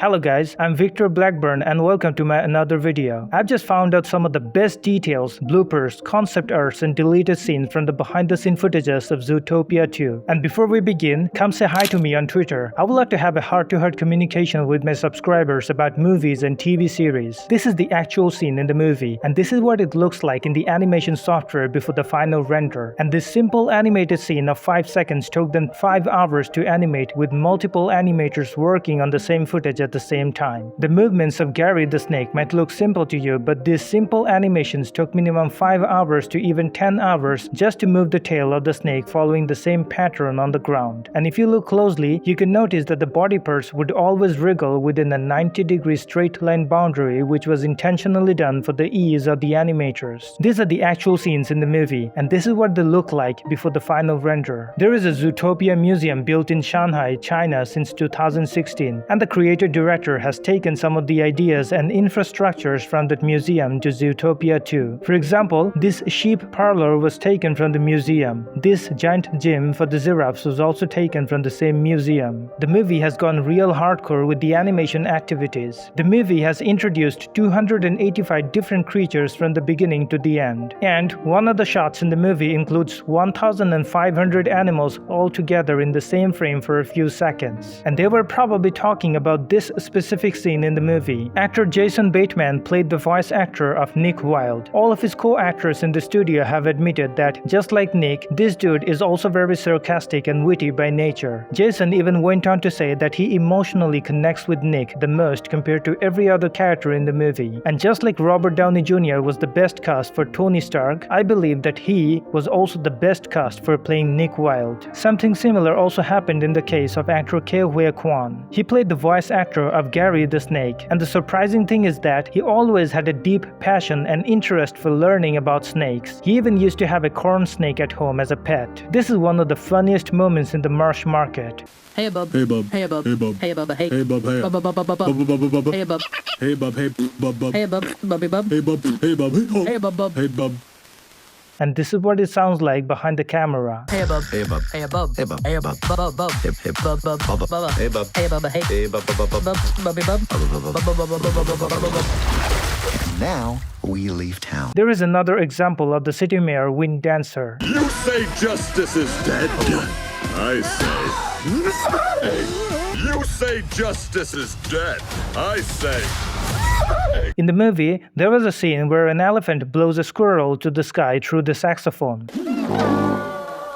Hello guys, I'm Victor Blackburn and welcome to my another video. I've just found out some of the best details, bloopers, concept arts and deleted scenes from the behind the scene footages of Zootopia 2. And before we begin, come say hi to me on Twitter. I would like to have a heart-to-heart communication with my subscribers about movies and TV series. This is the actual scene in the movie, and this is what it looks like in the animation software before the final render. And this simple animated scene of 5 seconds took them 5 hours to animate, with multiple animators working on the same footage at the same time. The movements of Gary the snake might look simple to you, but these simple animations took minimum 5 hours to even 10 hours just to move the tail of the snake following the same pattern on the ground. And if you look closely, you can notice that the body parts would always wriggle within a 90-degree straight line boundary, which was intentionally done for the ease of the animators. These are the actual scenes in the movie, and this is what they look like before the final render. There is a Zootopia museum built in Shanghai, China since 2016, and the creator-director has taken some of the ideas and infrastructures from that museum to Zootopia 2. For example, this sheep parlor was taken from the museum. This giant gym for the giraffes was also taken from the same museum. The movie has gone real hardcore with the animation activities. The movie has introduced 285 different creatures from the beginning to the end. And one of the shots in the movie includes 1,500 animals all together in the same frame for a few seconds. And they were probably talking about this specific scene in the movie. Actor Jason Bateman played the voice actor of Nick Wilde. All of his co-actors in the studio have admitted that, just like Nick, this dude is also very sarcastic and witty by nature. Jason even went on to say that he emotionally connects with Nick the most compared to every other character in the movie. And just like Robert Downey Jr. was the best cast for Tony Stark, I believe that he was also the best cast for playing Nick Wilde. Something similar also happened in the case of actor Ke Huy Quan. He played the voice actor of Gary the snake, and the surprising thing is that he always had a deep passion and interest for learning about snakes. He even used to have a corn snake at home as a pet. This is one of the funniest moments in the Marsh Market. Hey bub. Hey bub. Hey bub. Hey bub. Hey bub. Hey. Hey bub. Hey Bub bub bub bub bub. Hey bub. Hey bub. Hey bub. Hey bub. Hey bub. Bubby bub. Hey bub. Hey bub. Hey bub bub. Hey bub. And this is what it sounds like behind the camera. Hey bub. Hey bub. Hey bub. Hey bub. Hey bub. Bub bub. Hey Bub bub. bub. Bub. Hey bub. Hey bub. Hey. Hey bub. Bub bubby bub. And now we leave town. There is another example of the city mayor wind dancer. You say justice is dead. I say. You say justice is dead. I say. In the movie, there was a scene where an elephant blows a squirrel to the sky through the saxophone.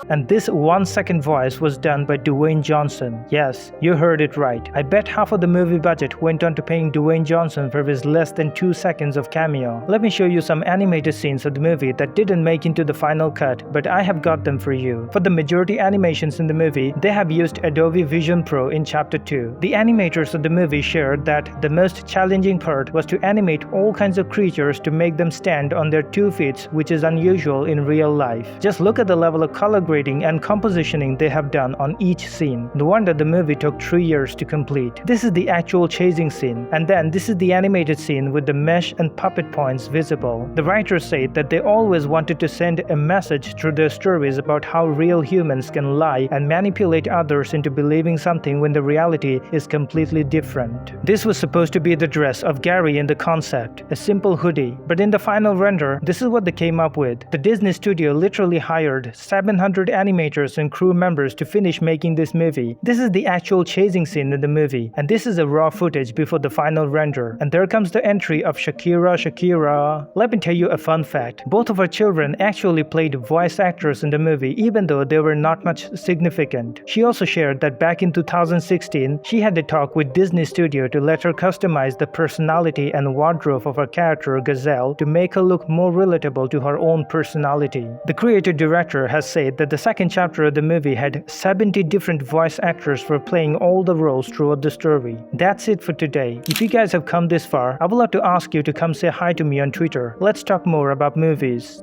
And this 1-second voice was done by Dwayne Johnson. Yes, you heard it right. I bet half of the movie budget went on to paying Dwayne Johnson for his less than 2 seconds of cameo. Let me show you some animated scenes of the movie that didn't make into the final cut, but I have got them for you. For the majority animations in the movie, they have used Adobe Vision Pro in Chapter 2. The animators of the movie shared that the most challenging part was to animate all kinds of creatures to make them stand on their 2 feet, which is unusual in real life. Just look at the level of color grading and compositioning they have done on each scene. No wonder the movie took 3 years to complete. This is the actual chasing scene, and then this is the animated scene with the mesh and puppet points visible. The writers say that they always wanted to send a message through their stories about how real humans can lie and manipulate others into believing something when the reality is completely different. This was supposed to be the dress of Gary in the concept, a simple hoodie, but in the final render, this is what they came up with. The Disney studio literally hired 700 animators and crew members to finish making this movie. This is the actual chasing scene in the movie, and this is a raw footage before the final render. And there comes the entry of Shakira. Let me tell you a fun fact. Both of her children actually played voice actors in the movie, even though they were not much significant. She also shared that back in 2016, she had a talk with Disney Studio to let her customize the personality and wardrobe of her character Gazelle to make her look more relatable to her own personality. The creator-director has said that the second chapter of the movie had 70 different voice actors for playing all the roles throughout the story. That's it for today. If you guys have come this far, I would love to ask you to come say hi to me on Twitter. Let's talk more about movies.